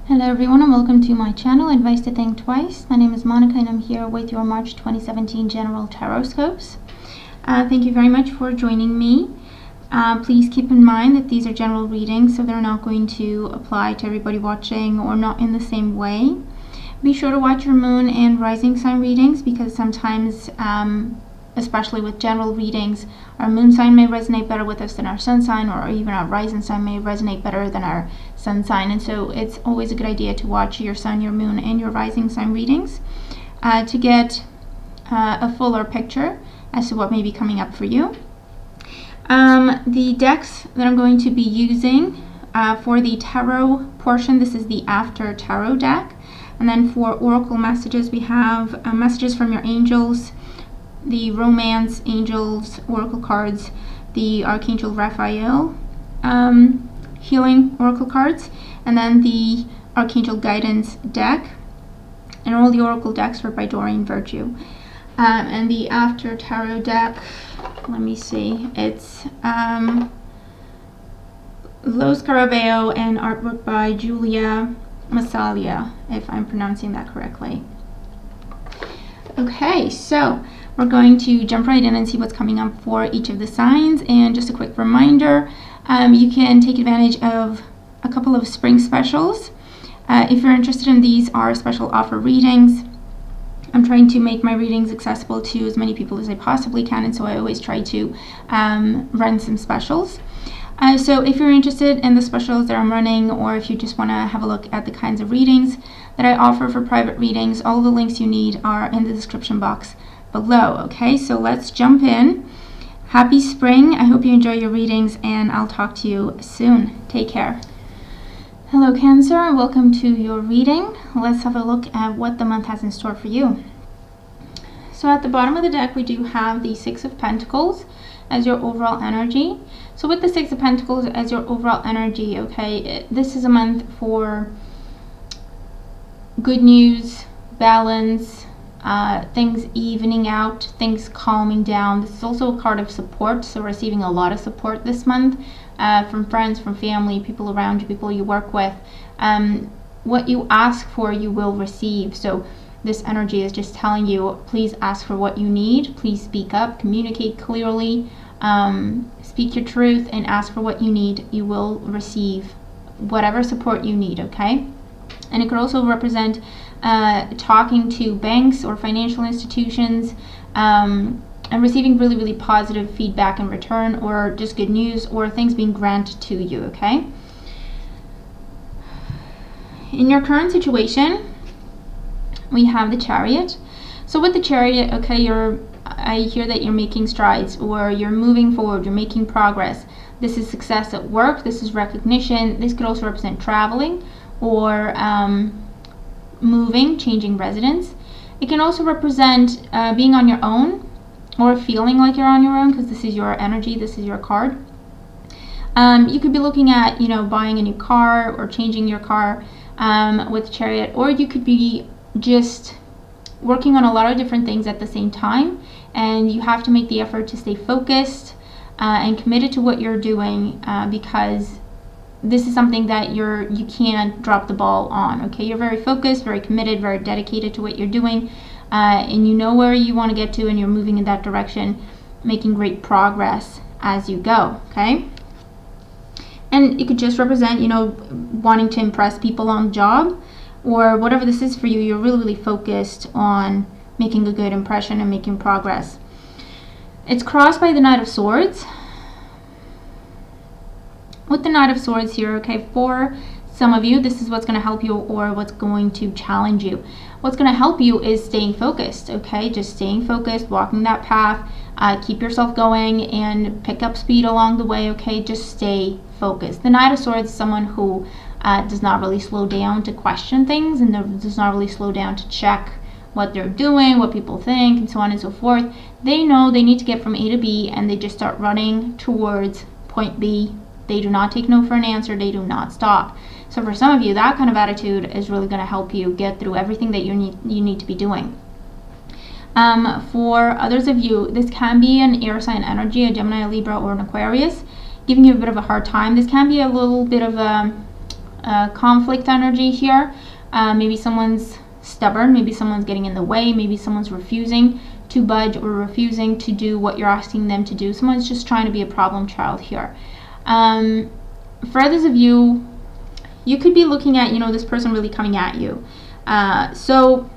Hello everyone and welcome to my channel, Advice to Think Twice. My name is Monica and I'm here with your March 2017 General Tarotscopes. Thank you very much for joining me. Please keep in mind that these are general readings, so they're not going to apply to everybody watching or not in the same way. Be sure to watch your moon and rising sign readings because sometimes, especially with general readings, our moon sign may resonate better with us than our sun sign, or even our rising sign may resonate better than our sun sign. And so it's always a good idea to watch your sun, your moon, and your rising sign readings to get a fuller picture as to what may be coming up for you. The decks that I'm going to be using for the tarot portion, this is the After Tarot deck. And then for oracle messages, we have messages from your angels, the Romance Angels Oracle cards, the Archangel Raphael Healing Oracle cards, and then the Archangel Guidance deck. And all the Oracle decks are by Doreen Virtue. And the After Tarot deck, let me see, it's Los Carabeo and artwork by Julia Massalia, if I'm pronouncing that correctly. Okay, so we're going to jump right in and see what's coming up for each of the signs. And just a quick reminder, you can take advantage of a couple of spring specials. If you're interested in these are special offer readings. I'm trying to make my readings accessible to as many people as I possibly can, and so I always try to run some specials. So if you're interested in the specials that I'm running, or if you just want to have a look at the kinds of readings that I offer for private readings, all the links you need are in the description box below. Okay, so let's jump in. Happy spring. I hope you enjoy your readings, and I'll talk to you soon. Take care. Hello Cancer, and welcome to your reading. Let's have a look at what the month has in store for you. So at the bottom of the deck we do have the Six of Pentacles as your overall energy. So with the Six of Pentacles as your overall energy, okay, this is a month for good news, balance, things evening out, things calming down. This is also a card of support, so receiving a lot of support this month from friends, from family, people around you, people you work with. What you ask for, you will receive. So this energy is just telling you, please ask for what you need, please speak up, communicate clearly, speak your truth and ask for what you need. You will receive whatever support you need, okay? And it could also represent talking to banks or financial institutions and receiving really, really positive feedback in return, or just good news, or things being granted to you, okay? In your current situation, we have the Chariot. So with the Chariot, okay, I hear that you're making strides, or you're moving forward, you're making progress. This is success at work, this is recognition. This could also represent traveling or moving, changing residence. It can also represent being on your own, or feeling like you're on your own, because this is your energy, this is your card. You could be looking at, buying a new car or changing your car with Chariot, or you could be just working on a lot of different things at the same time, and you have to make the effort to stay focused and committed to what you're doing, because this is something that you can't drop the ball on, okay? You're very focused, very committed, very dedicated to what you're doing, and you know where you want to get to, and you're moving in that direction, making great progress as you go, okay? And it could just represent, wanting to impress people on the job, or whatever this is for you. You're really, really focused on making a good impression and making progress. It's crossed by the Knight of Swords. With the Knight of Swords here, okay, for some of you, this is what's going to help you, or what's going to challenge you. What's going to help you is staying focused, okay? Just staying focused, walking that path, keep yourself going and pick up speed along the way, okay? Just stay focused. The Knight of Swords is someone who does not really slow down to question things, and does not really slow down to check what they're doing, what people think, and so on and so forth. They know they need to get from A to B, and they just start running towards point B. They do not take no for an answer. They do not stop. So for some of you, that kind of attitude is really going to help you get through everything that you need to be doing. For others of you, this can be an air sign energy, a Gemini, a Libra, or an Aquarius, giving you a bit of a hard time. This can be a little bit of a conflict energy here. Maybe someone's stubborn, maybe someone's getting in the way, maybe someone's refusing to budge or refusing to do what you're asking them to do. Someone's just trying to be a problem child here. For others of you, you could be looking at, this person really coming at you. So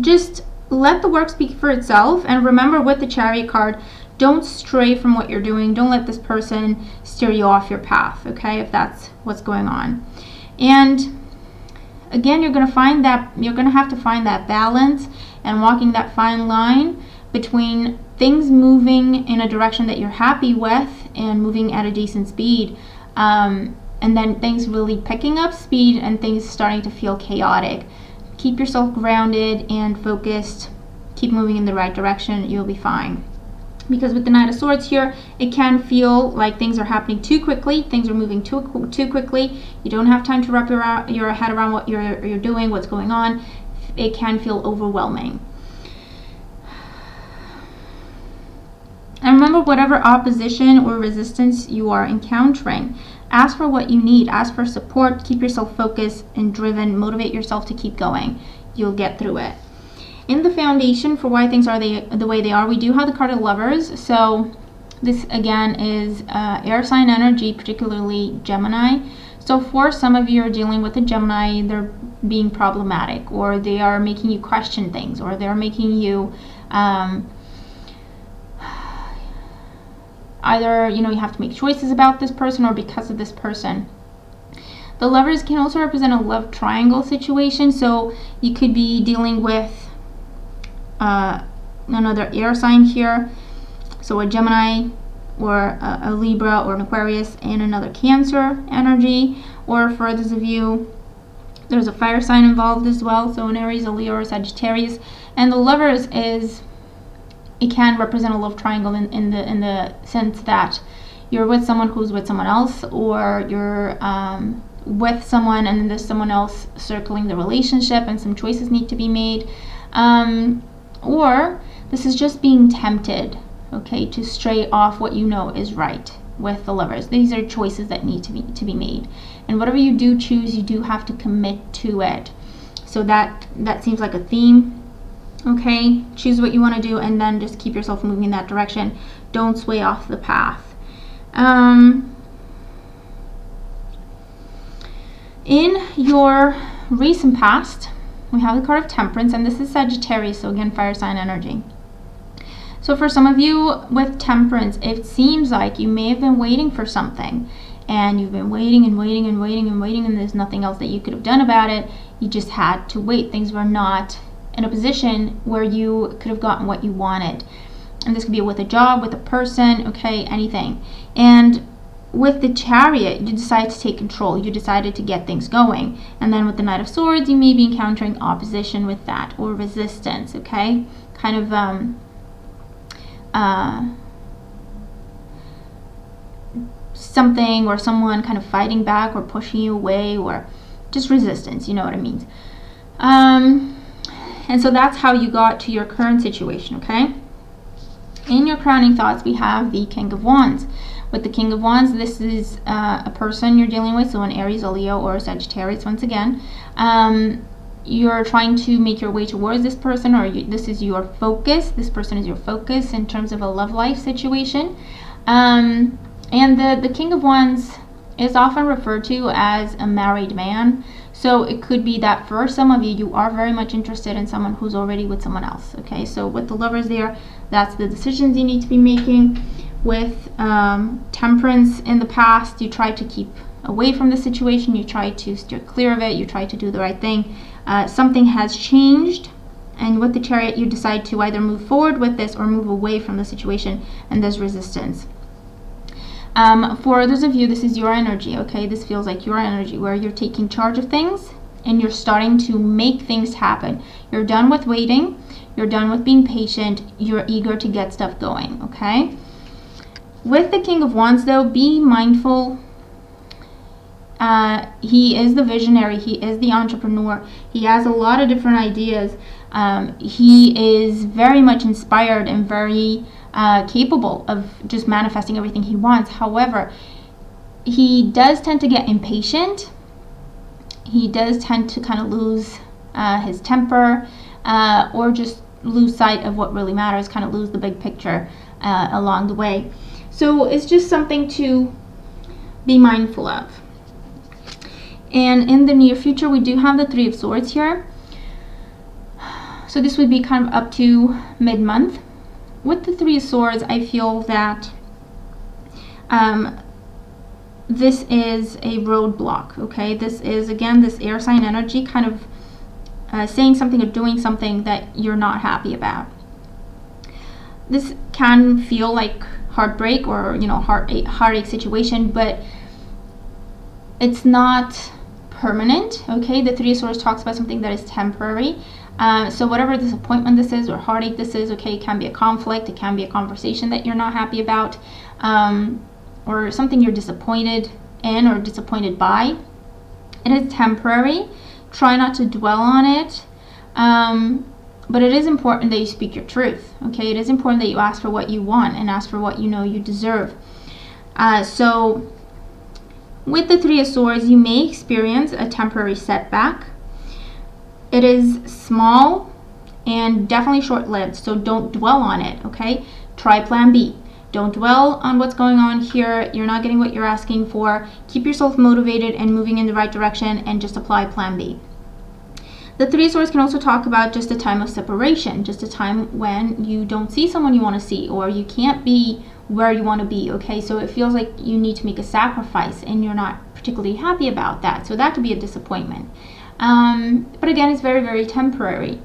just let the work speak for itself, and remember with the Chariot card, don't stray from what you're doing. Don't let this person steer you off your path, okay, if that's what's going on. And again, you're going to have to find that balance and walking that fine line between things moving in a direction that you're happy with and moving at a decent speed, and then things really picking up speed and things starting to feel chaotic. Keep yourself grounded and focused. Keep moving in the right direction. You'll be fine. Because with the Knight of Swords here, it can feel like things are happening too quickly. Things are moving too quickly. You don't have time to wrap your head around what you're doing, what's going on. It can feel overwhelming. And remember, whatever opposition or resistance you are encountering, ask for what you need. Ask for support. Keep yourself focused and driven. Motivate yourself to keep going. You'll get through it. In the foundation for why things are the way they are, we do have the card of Lovers. So this again is air sign energy, particularly Gemini. So for some of you are dealing with a Gemini, they're being problematic, or they are making you question things, or they're making you either you have to make choices about this person or because of this person. The Lovers can also represent a love triangle situation. So you could be dealing with another air sign here, so a Gemini or a Libra or an Aquarius, and another Cancer energy. Or for others of you, there's a fire sign involved as well, so an Aries, a Leo, or a Sagittarius. And the Lovers it can represent a love triangle in the sense that you're with someone who's with someone else, or you're with someone and then there's someone else circling the relationship and some choices need to be made. Or this is just being tempted, okay, to stray off what you know is right with the Lovers. These are choices that need to be made. And whatever you do choose, you do have to commit to it. So that seems like a theme. Okay, choose what you want to do and then just keep yourself moving in that direction. Don't sway off the path. In your recent past, we have the card of Temperance, and this is Sagittarius, so again, fire sign energy. So for some of you with Temperance, it seems like you may have been waiting for something, and you've been waiting and waiting and waiting and waiting, and there's nothing else that you could have done about it. You just had to wait. Things were not in a position where you could have gotten what you wanted. And this could be with a job, with a person, okay, anything. And with the Chariot, you decide to take control. You decided to get things going. And then with the Knight of Swords, you may be encountering opposition with that, or resistance, okay? Kind of something or someone kind of fighting back or pushing you away, or just resistance, you know what I mean. And so that's how you got to your current situation, okay? In your crowning thoughts, we have the King of Wands. With the King of Wands, this is a person you're dealing with, so an Aries, a Leo, or a Sagittarius once again. You're trying to make your way towards this person, or this is your focus. This person is your focus in terms of a love life situation. And the King of Wands is often referred to as a married man. So it could be that for some of you, you are very much interested in someone who's already with someone else. Okay, so with the Lovers there, that's the decisions you need to be making. With Temperance, in the past, you tried to keep away from the situation. You tried to steer clear of it. You tried to do the right thing. Something has changed. And with the Chariot, you decide to either move forward with this or move away from the situation. And there's resistance. For others of you, this is your energy, okay? This feels like your energy where you're taking charge of things and you're starting to make things happen. You're done with waiting. You're done with being patient. You're eager to get stuff going, okay? With the King of Wands, though, be mindful. He is the visionary. He is the entrepreneur. He has a lot of different ideas. He is very much inspired and very capable of just manifesting everything he wants. However, he does tend to get impatient he does tend to kind of lose his temper, or just lose sight of what really matters, kind of lose the big picture along the way. So it's just something to be mindful of. And in the near future, we do have the Three of Swords here. So this would be kind of up to mid-month. With the Three of Swords, I feel that this is a roadblock, okay? This is, again, this air sign energy kind of saying something or doing something that you're not happy about. This can feel like heartbreak or, you know, heartache situation, but it's not permanent, okay? The Three of Swords talks about something that is temporary. So whatever disappointment this is or heartache this is, okay, it can be a conflict, it can be a conversation that you're not happy about, or something you're disappointed in or disappointed by. It is temporary. Try not to dwell on it. But it is important that you speak your truth, okay? It is important that you ask for what you want and ask for what you know you deserve. So with the Three of Swords, you may experience a temporary setback. It is small and definitely short-lived, so don't dwell on it, okay? Try plan B. Don't dwell on what's going on here. You're not getting what you're asking for. Keep yourself motivated and moving in the right direction, and just apply plan B. The Three of Swords can also talk about just a time of separation, just a time when you don't see someone you want to see, or you can't be where you want to be, okay? So it feels like you need to make a sacrifice and you're not particularly happy about that. So that could be a disappointment. But again, it's very, very temporary.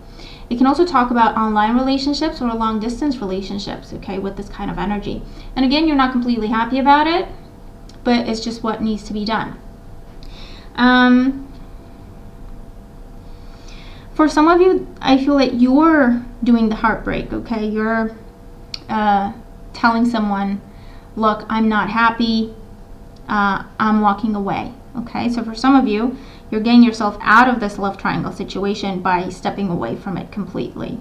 It can also talk about online relationships or long distance relationships, okay, with this kind of energy. And again, you're not completely happy about it, but it's just what needs to be done. For some of you, I feel that you're doing the heartbreak, okay? You're telling someone, look, I'm not happy, I'm walking away, okay? So for some of you, you're getting yourself out of this love triangle situation by stepping away from it completely.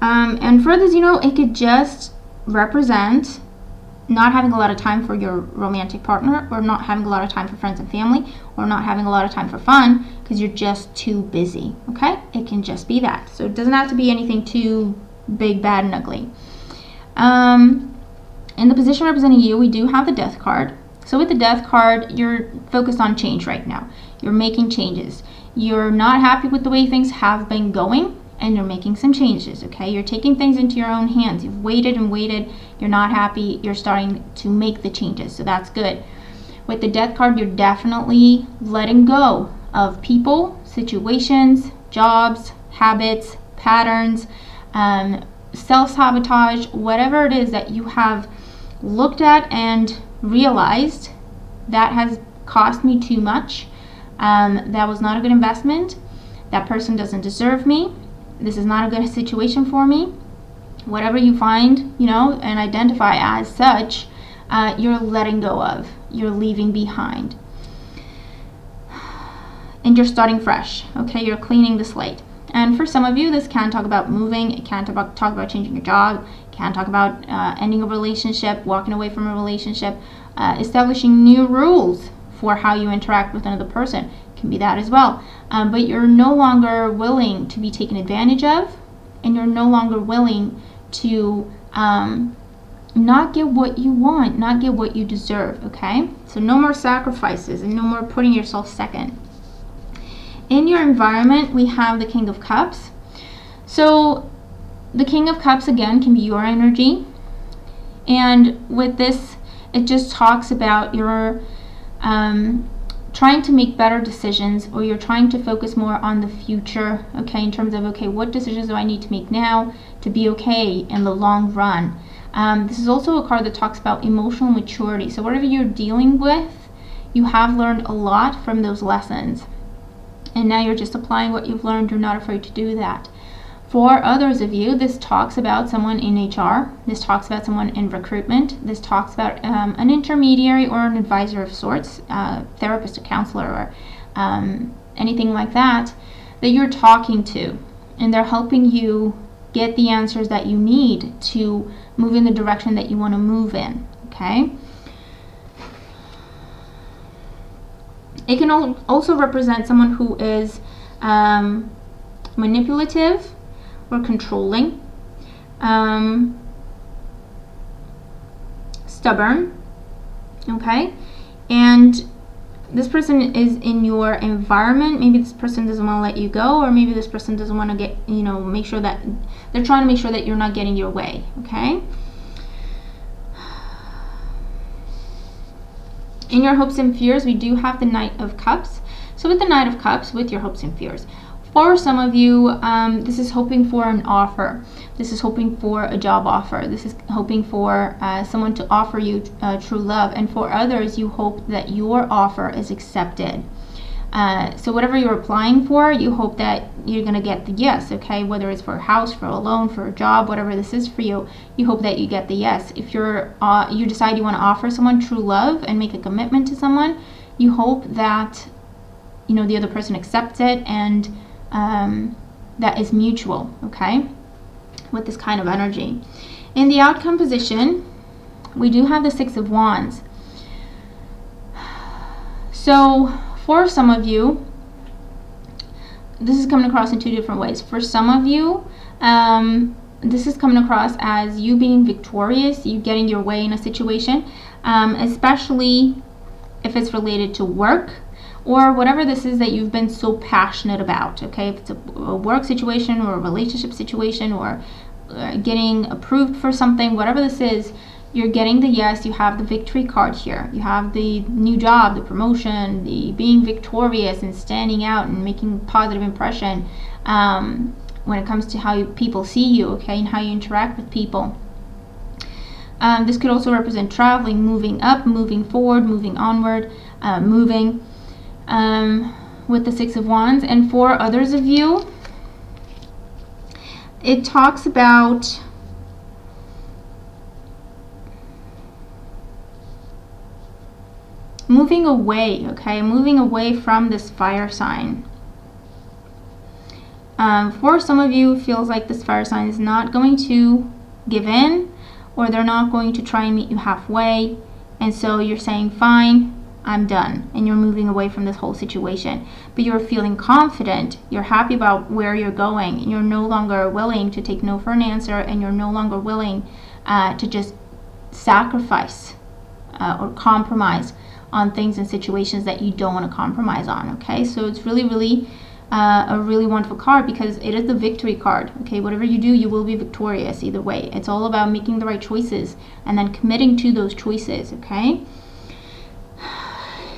And for others, you know, it could just represent not having a lot of time for your romantic partner, or not having a lot of time for friends and family, or not having a lot of time for fun because you're just too busy, okay? It can just be that. So it doesn't have to be anything too big, bad, and ugly. In the position representing you, we do have the Death card. So with the Death card, you're focused on change right now. You're making changes. You're not happy with the way things have been going, and you're making some changes, okay? You're taking things into your own hands. You've waited and waited. You're not happy. You're starting to make the changes, so that's good. With the Death card, you're definitely letting go of people, situations, jobs, habits, patterns, self-sabotage, whatever it is that you have looked at and realized that has cost me too much. That was not a good investment. That person doesn't deserve me. This is not a good situation for me. Whatever you find, you know, and identify as such, you're letting go of, you're leaving behind. And you're starting fresh, okay? You're cleaning the slate. And for some of you, this can talk about moving, it can talk about changing your job, it can talk about ending a relationship, walking away from a relationship, establishing new rules for how you interact with another person. It can be that as well. But you're no longer willing to be taken advantage of, and you're no longer willing to not get what you want, not get what you deserve, okay? So no more sacrifices and no more putting yourself second. In your environment, we have the King of Cups. So the King of Cups, again, can be your energy. And with this, it just talks about your trying to make better decisions, or you're trying to focus more on the future, okay, in terms of, okay, what decisions do I need to make now to be okay in the long run. This is also a card that talks about emotional maturity. So whatever you're dealing with, you have learned a lot from those lessons. And now you're just applying what you've learned. You're not afraid to do that. For others of you, this talks about someone in HR. This talks about someone in recruitment. This talks about an intermediary or an advisor of sorts, therapist, a counselor, or anything like that, that you're talking to. And they're helping you get the answers that you need to move in the direction that you want to move in, okay? It can also represent someone who is manipulative or controlling, stubborn, okay? And this person is in your environment. Maybe this person doesn't want to let you go, or maybe this person doesn't want to get, make sure that they're trying to make sure that you're not getting your way, okay? In your hopes and fears, we do have the Knight of Cups. So with the Knight of Cups, with your hopes and fears, for some of you, this is hoping for an offer. This is hoping for a job offer. This is hoping for someone to offer you true love. And for others, you hope that your offer is accepted. So whatever you're applying for, you hope that you're going to get the yes, okay? Whether it's for a house, for a loan, for a job, whatever this is for you, you hope that you get the yes. If you decide you want to offer someone true love and make a commitment to someone, you hope that, the other person accepts it, and that is mutual, okay? With this kind of energy. In the outcome position, we do have the Six of Wands. So for some of you, this is coming across in two different ways. For some of you, this is coming across as you being victorious, you getting your way in a situation, especially if it's related to work or whatever this is that you've been so passionate about, okay? If it's a work situation or a relationship situation or getting approved for something, whatever this is, you're getting the yes. You have the victory card here. You have the new job, the promotion, the being victorious and standing out and making a positive impression when it comes to how people see you, okay, and how you interact with people. This could also represent traveling, moving up, moving forward, moving onward, moving with the Six of Wands. And for others of you, it talks about moving away, okay? Moving away from this fire sign. For some of you, it feels like this fire sign is not going to give in, or they're not going to try and meet you halfway. And so you're saying, fine, I'm done. And you're moving away from this whole situation. But you're feeling confident. You're happy about where you're going. And you're no longer willing to take no for an answer. And you're no longer willing to just sacrifice or compromise on things and situations that you don't want to compromise on, okay? So it's really, really a really wonderful card because it is the victory card, okay? Whatever you do, you will be victorious either way. It's all about making the right choices and then committing to those choices, okay?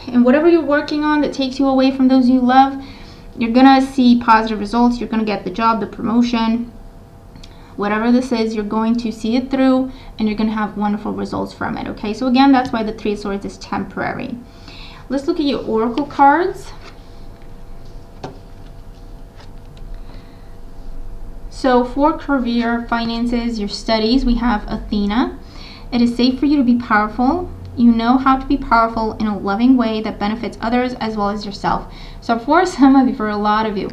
And whatever you're working on that takes you away from those you love, you're gonna see positive results. You're gonna get the job, the promotion, whatever this is, you're going to see it through and you're going to have wonderful results from it, okay? So again, that's why the Three of Swords is temporary. Let's look at your oracle cards. So for career, finances, your studies, we have Athena. It is safe for you to be powerful. You know how to be powerful in a loving way that benefits others as well as yourself. So for some of you, for a lot of you,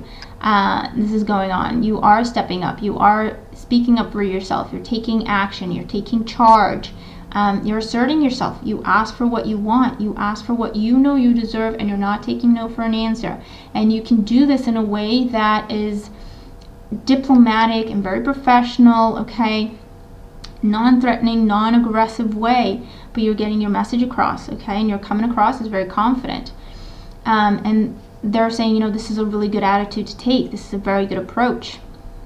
this is going on. You are stepping up. You are speaking up for yourself. You're taking action. You're taking charge. You're asserting yourself. You ask for what you want. You ask for what you know you deserve, and you're not taking no for an answer. And you can do this in a way that is diplomatic and very professional, okay? Non-threatening, non-aggressive way, but you're getting your message across, okay? And you're coming across as very confident. And they're saying, this is a really good attitude to take. This is a very good approach,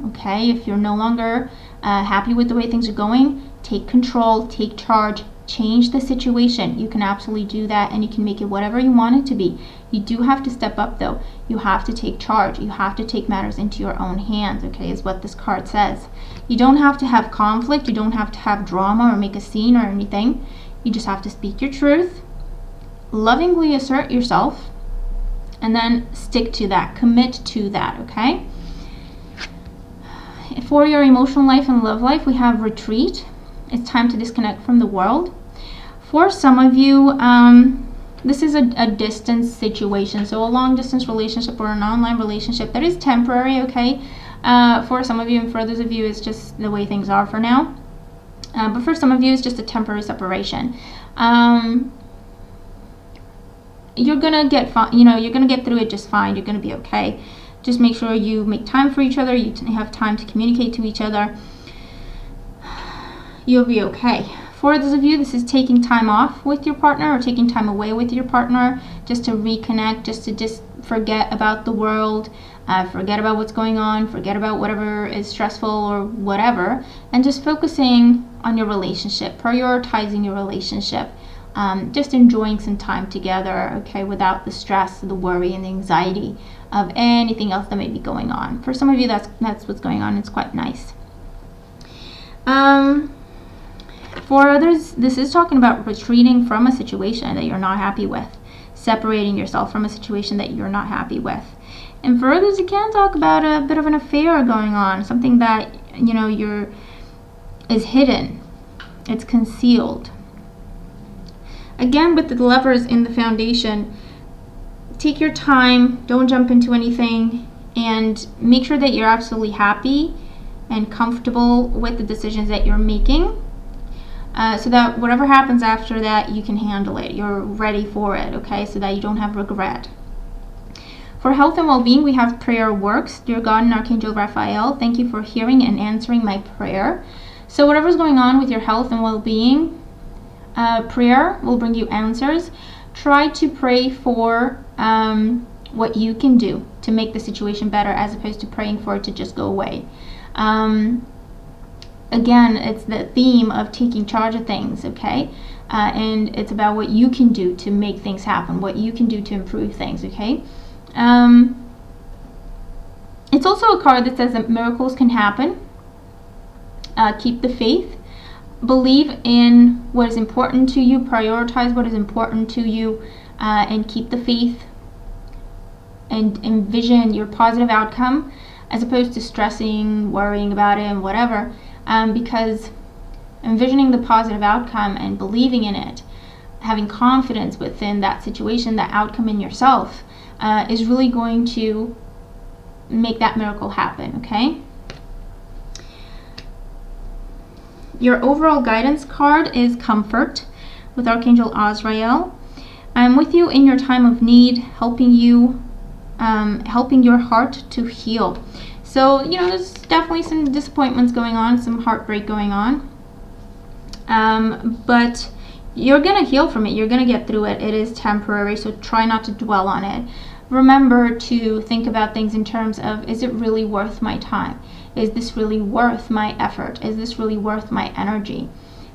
okay? If you're no longer happy with the way things are going, take control, take charge, change the situation. You can absolutely do that, and you can make it whatever you want it to be. You do have to step up, though. You have to take charge. You have to take matters into your own hands, okay, is what this card says. You don't have to have conflict. You don't have to have drama or make a scene or anything. You just have to speak your truth, lovingly assert yourself, and then stick to that. Commit to that, okay? For your emotional life and love life, we have retreat. It's time to disconnect from the world. For some of you, this is a distance situation. So a long distance relationship or an online relationship that is temporary, okay? For some of you, and for others of you, it's just the way things are for now. But for some of you, it's just a temporary separation. you're gonna get fine. You know, you're gonna get through it just fine. You're gonna be okay. Just make sure you make time for each other. You have time to communicate to each other. You'll be okay. For those of you, this is taking time off with your partner or taking time away with your partner just to reconnect, just to forget about the world, forget about what's going on, forget about whatever is stressful or whatever, and just focusing on your relationship, prioritizing your relationship, just enjoying some time together, okay, without the stress, the worry, and the anxiety of anything else that may be going on. For some of you, that's what's going on. It's quite nice. For others, this is talking about retreating from a situation that you're not happy with, separating yourself from a situation that you're not happy with. And for others, you can talk about a bit of an affair going on, something that, you know, is hidden, it's concealed. Again, with the Lovers in the foundation, take your time, don't jump into anything, and make sure that you're absolutely happy and comfortable with the decisions that you're making. So that whatever happens after that, you can handle it. You're ready for it, okay? So that you don't have regret. For health and well-being, we have prayer works. Dear God and Archangel Raphael, thank you for hearing and answering my prayer. So whatever's going on with your health and well-being, prayer will bring you answers. Try to pray for what you can do to make the situation better, as opposed to praying for it to just go away. Again, it's the theme of taking charge of things, okay? And it's about what you can do to make things happen, what you can do to improve things, okay? It's also a card that says that miracles can happen. Keep the faith. Believe in what is important to you. Prioritize what is important to you, and keep the faith and envision your positive outcome, as opposed to stressing, worrying about it, and whatever. Because envisioning the positive outcome and believing in it, having confidence within that situation, that outcome in yourself, is really going to make that miracle happen, okay? Your overall guidance card is Comfort with Archangel Azrael. I'm with you in your time of need, helping you, helping your heart to heal. So, you know, there's definitely some disappointments going on, some heartbreak going on. But you're going to heal from it. You're going to get through it. It is temporary, so try not to dwell on it. Remember to think about things in terms of, is it really worth my time? Is this really worth my effort? Is this really worth my energy?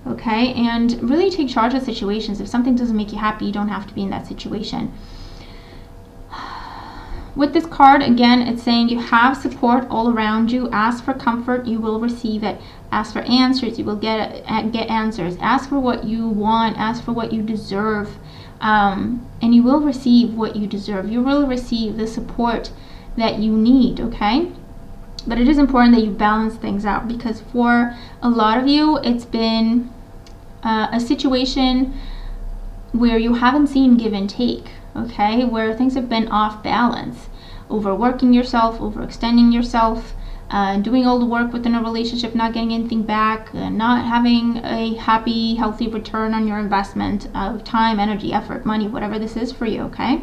Okay, and really take charge of situations. If something doesn't make you happy, you don't have to be in that situation. With this card, again, it's saying you have support all around you. Ask for comfort, you will receive it. Ask for answers, you will get answers. Ask for what you want. Ask for what you deserve. And you will receive what you deserve. You will receive the support that you need, okay? But it is important that you balance things out, because for a lot of you, it's been a situation where you haven't seen give and take, okay? Where things have been off balance. Overworking yourself, overextending yourself, doing all the work within a relationship, not getting anything back, not having a happy, healthy return on your investment of time, energy, effort, money, whatever this is for you, okay?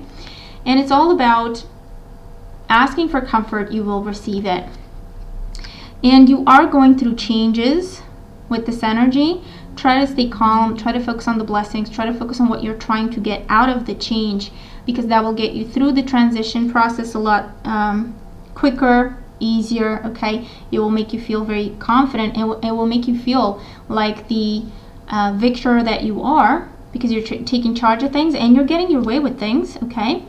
And it's all about asking for comfort, you will receive it. And you are going through changes with this energy. Try to stay calm, try to focus on the blessings, try to focus on what you're trying to get out of the change, because that will get you through the transition process a lot quicker, easier, okay? It will make you feel very confident. It will make you feel like the victor that you are, because you're taking charge of things and you're getting your way with things, okay?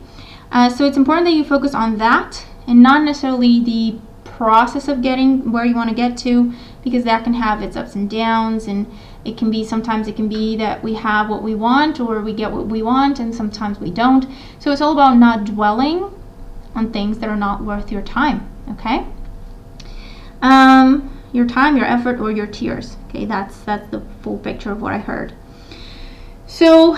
So it's important that you focus on that and not necessarily the process of getting where you want to get to, because that can have its ups and downs, and it can be, sometimes it can be that we have what we want or we get what we want, and sometimes we don't. So it's all about not dwelling on things that are not worth your time, okay? Your time, your effort, or your tears, okay? That's the full picture of what I heard. So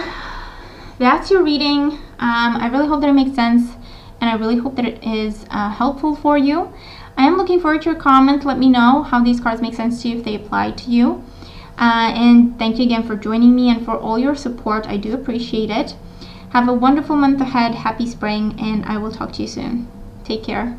that's your reading. I really hope that it makes sense, and I really hope that it is helpful for you. I am looking forward to your comments. Let me know how these cards make sense to you, if they apply to you. And thank you again for joining me and for all your support. I do appreciate it. Have a wonderful month ahead. Happy spring, and I will talk to you soon. Take care.